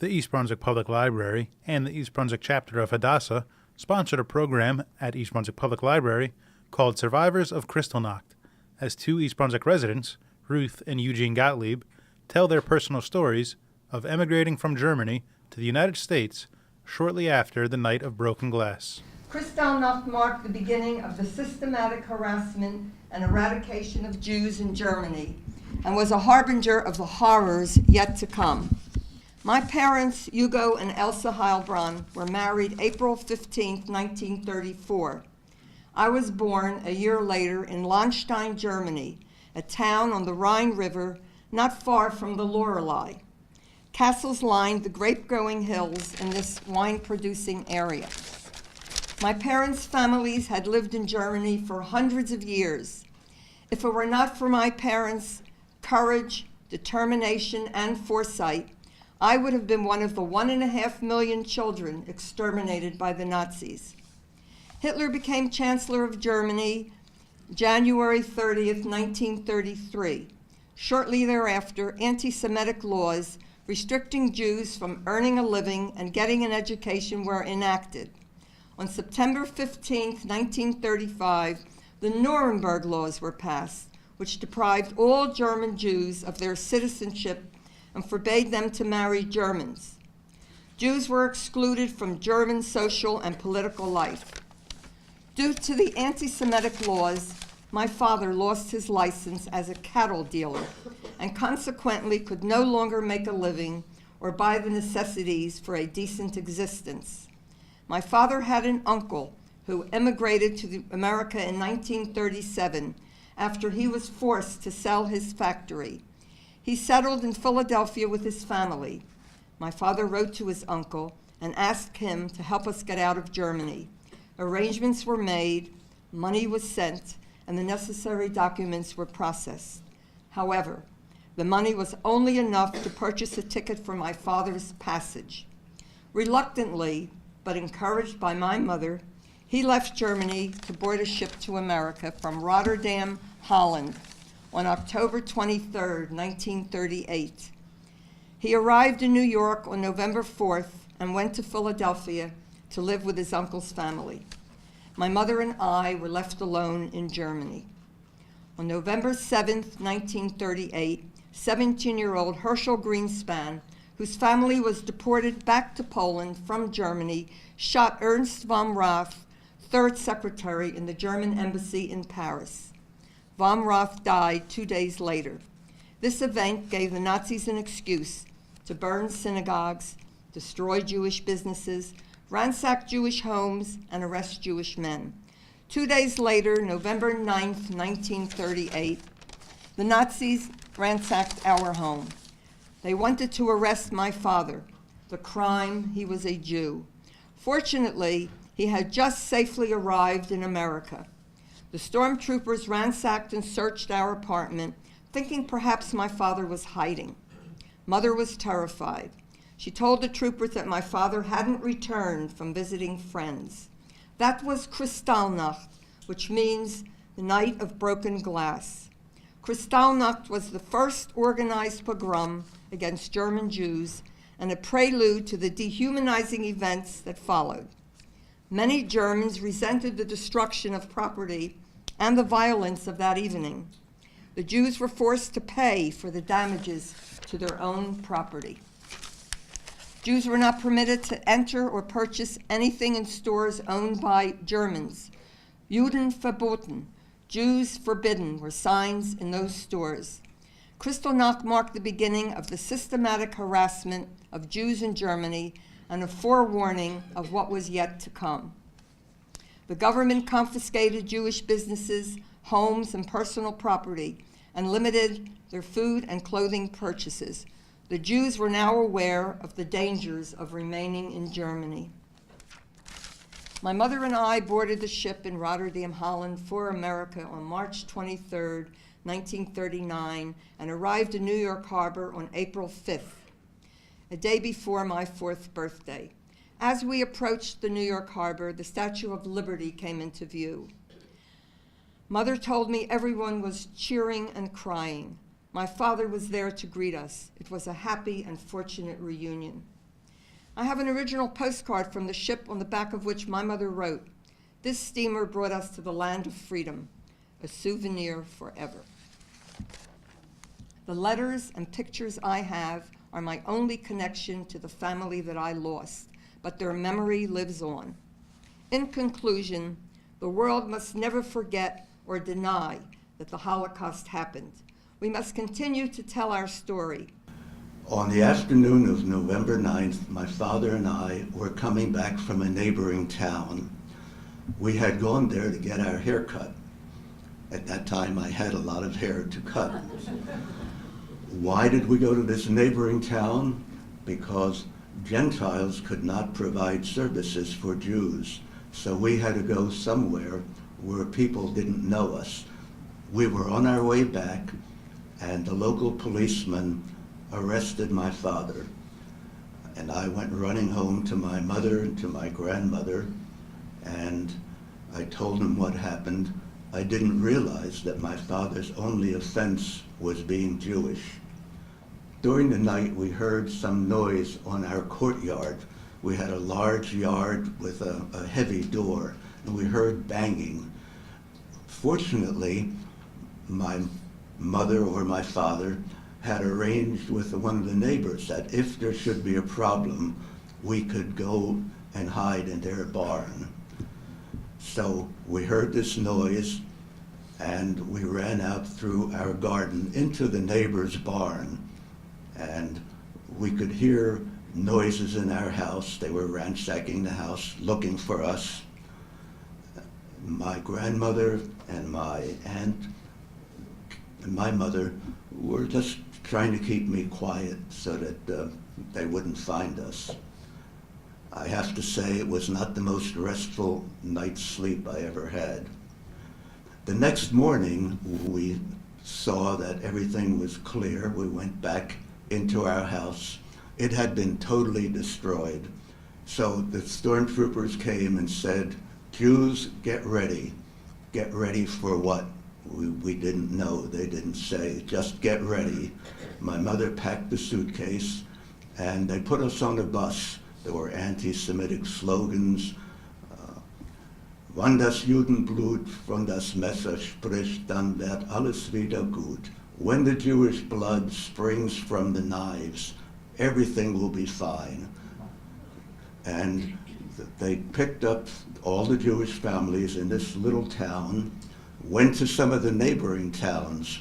The East Brunswick Public Library and the East Brunswick chapter of Hadassah sponsored a program at East Brunswick Public Library called Survivors of Kristallnacht, as two East Brunswick residents, Ruth and Eugene Gottlieb, tell their personal stories of emigrating from Germany to the United States shortly after the Night of Broken Glass. Kristallnacht marked the beginning of the systematic harassment and eradication of Jews in Germany and was a harbinger of the horrors yet to come. My parents, Hugo and Elsa Heilbronn, were married April 15, 1934. I was born a year later in Lahnstein, Germany, a town on the Rhine River not far from the Lorelei. Castles lined the grape-growing hills in this wine-producing area. My parents' families had lived in Germany for hundreds of years. If it were not for my parents' courage, determination, and foresight, I would have been one of the 1.5 million children exterminated by the Nazis. Hitler became Chancellor of Germany January 30th, 1933. Shortly thereafter, anti-Semitic laws restricting Jews from earning a living and getting an education were enacted. On September 15, 1935, the Nuremberg laws were passed, which deprived all German Jews of their citizenship and forbade them to marry Germans. Jews were excluded from German social and political life. Due to the anti-Semitic laws, my father lost his license as a cattle dealer and consequently could no longer make a living or buy the necessities for a decent existence. My father had an uncle who immigrated to America in 1937 after he was forced to sell his factory. He settled in Philadelphia with his family. My father wrote to his uncle and asked him to help us get out of Germany. Arrangements were made, money was sent, and the necessary documents were processed. However, the money was only enough to purchase a ticket for my father's passage. Reluctantly, but encouraged by my mother, he left Germany to board a ship to America from Rotterdam, Holland, on October 23, 1938. He arrived in New York on November 4th and went to Philadelphia to live with his uncle's family. My mother and I were left alone in Germany. On November 7, 1938, 17-year-old Herschel Greenspan, whose family was deported back to Poland from Germany, shot Ernst von Rath, third secretary in the German embassy in Paris. Von Rath died 2 days later. This event gave the Nazis an excuse to burn synagogues, destroy Jewish businesses, ransack Jewish homes, and arrest Jewish men. 2 days later, November 9, 1938, the Nazis ransacked our home. They wanted to arrest my father. The crime, he was a Jew. Fortunately, he had just safely arrived in America. The stormtroopers ransacked and searched our apartment, thinking perhaps my father was hiding. Mother was terrified. She told the troopers that my father hadn't returned from visiting friends. That was Kristallnacht, which means the night of broken glass. Kristallnacht was the first organized pogrom against German Jews and a prelude to the dehumanizing events that followed. Many Germans resented the destruction of property and the violence of that evening. The Jews were forced to pay for the damages to their own property. Jews were not permitted to enter or purchase anything in stores owned by Germans. Juden verboten, Jews forbidden, were signs in those stores. Kristallnacht marked the beginning of the systematic harassment of Jews in Germany and a forewarning of what was yet to come. The government confiscated Jewish businesses, homes, and personal property, and limited their food and clothing purchases. The Jews were now aware of the dangers of remaining in Germany. My mother and I boarded the ship in Rotterdam, Holland for America on March 23, 1939, and arrived in New York Harbor on April 5th, a day before my 4th birthday. As we approached the New York Harbor, the Statue of Liberty came into view. Mother told me everyone was cheering and crying. My father was there to greet us. It was a happy and fortunate reunion. I have an original postcard from the ship on the back of which my mother wrote, "This steamer brought us to the land of freedom, a souvenir forever." The letters and pictures I have are my only connection to the family that I lost, but their memory lives on. In conclusion, the world must never forget or deny that the Holocaust happened. We must continue to tell our story. On the afternoon of November 9th, my father and I were coming back from a neighboring town. We had gone there to get our hair cut. At that time, I had a lot of hair to cut. Why did we go to this neighboring town? Because Gentiles could not provide services for Jews. So we had to go somewhere where people didn't know us. We were on our way back, and the local policeman arrested my father. And I went running home to my mother and to my grandmother, and I told them what happened. I didn't realize that my father's only offense was being Jewish. During the night, we heard some noise on our courtyard. We had a large yard with a heavy door, and we heard banging. Fortunately, my mother or my father had arranged with one of the neighbors that if there should be a problem, we could go and hide in their barn. So we heard this noise, and we ran out through our garden into the neighbor's barn, and we could hear noises in our house. They were ransacking the house, looking for us. My grandmother and my aunt and my mother were just trying to keep me quiet so that they wouldn't find us. I have to say it was not the most restful night's sleep I ever had. The next morning, we saw that everything was clear. We went back into our house. It had been totally destroyed. So the stormtroopers came and said, "Jews, get ready." Get ready for what? We didn't know. They didn't say. Just get ready. My mother packed the suitcase, and they put us on a bus. There were anti-Semitic slogans. Wann das Judenblut von das Messer spricht, dann wird alles wieder gut. When the Jewish blood springs from the knives, everything will be fine. And they picked up all the Jewish families in this little town, went to some of the neighboring towns,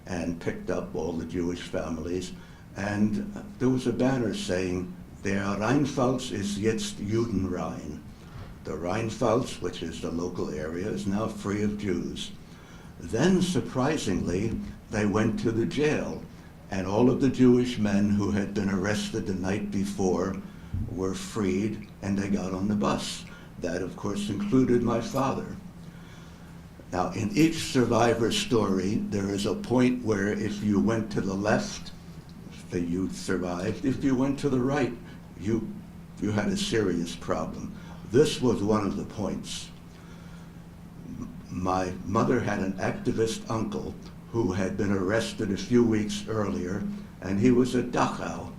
and picked up all the Jewish families. And there was a banner saying, "Der Rheinpfalz ist jetzt Judenrein." The Rheinpfalz, which is the local area, is now free of Jews. Then, surprisingly, they went to the jail, and all of the Jewish men who had been arrested the night before were freed, and they got on the bus. That, of course, included my father. Now, in each survivor story, there is a point where if you went to the left, you survived. If you went to the right, you had a serious problem. This was one of the points. My mother had an activist uncle who had been arrested a few weeks earlier, and he was at Dachau.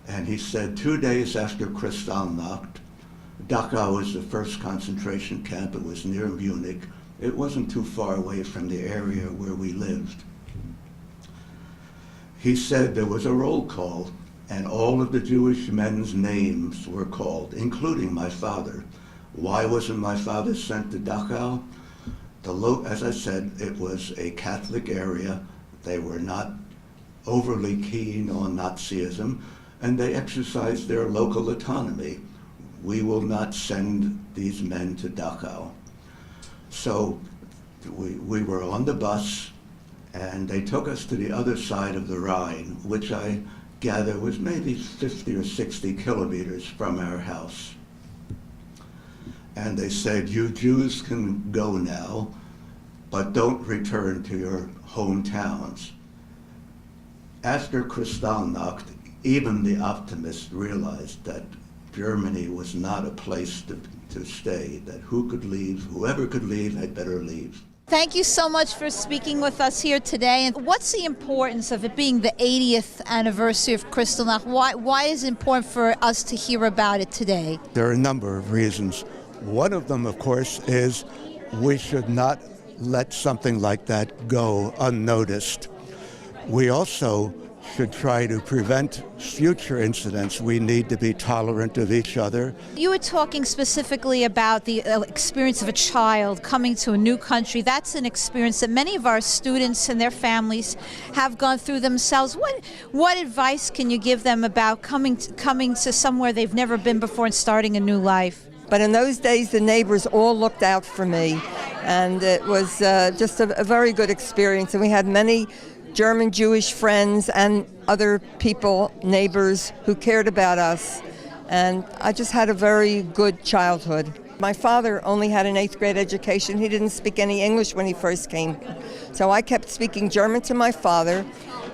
And he said 2 days after Kristallnacht, Dachau was the first concentration camp. It was near Munich. It wasn't too far away from the area where we lived. He said there was a roll call, and all of the Jewish men's names were called, including my father. Why wasn't my father sent to Dachau? As I said, it was a Catholic area. They were not overly keen on Nazism, and they exercised their local autonomy. We will not send these men to Dachau. So we were on the bus, and they took us to the other side of the Rhine, which I gather was maybe 50 or 60 kilometers from our house. And they said, "You Jews can go now, but don't return to your hometowns." After Kristallnacht, even the optimists realized that Germany was not a place to stay, that whoever could leave had better leave. Thank you so much for speaking with us here today. And what's the importance of it being the 80th anniversary of Kristallnacht? Why is it important for us to hear about it today? There are a number of reasons. One of them, of course, is we should not let something like that go unnoticed. We also should try to prevent future incidents. We need to be tolerant of each other. You were talking specifically about the experience of a child coming to a new country. That's an experience that many of our students and their families have gone through themselves. What advice can you give them about coming to somewhere they've never been before and starting a new life? But in those days, the neighbors all looked out for me, and it was just a very good experience. And we had many German Jewish friends and other people, neighbors, who cared about us. And I just had a very good childhood. My father only had an 8th grade education. He didn't speak any English when he first came. So I kept speaking German to my father,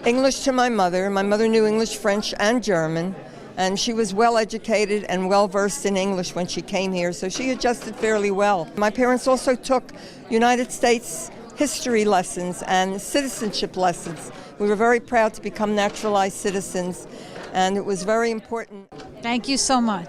English to my mother. My mother knew English, French, and German. And she was well educated and well versed in English when she came here, so she adjusted fairly well. My parents also took United States history lessons and citizenship lessons. We were very proud to become naturalized citizens, and it was very important. Thank you so much.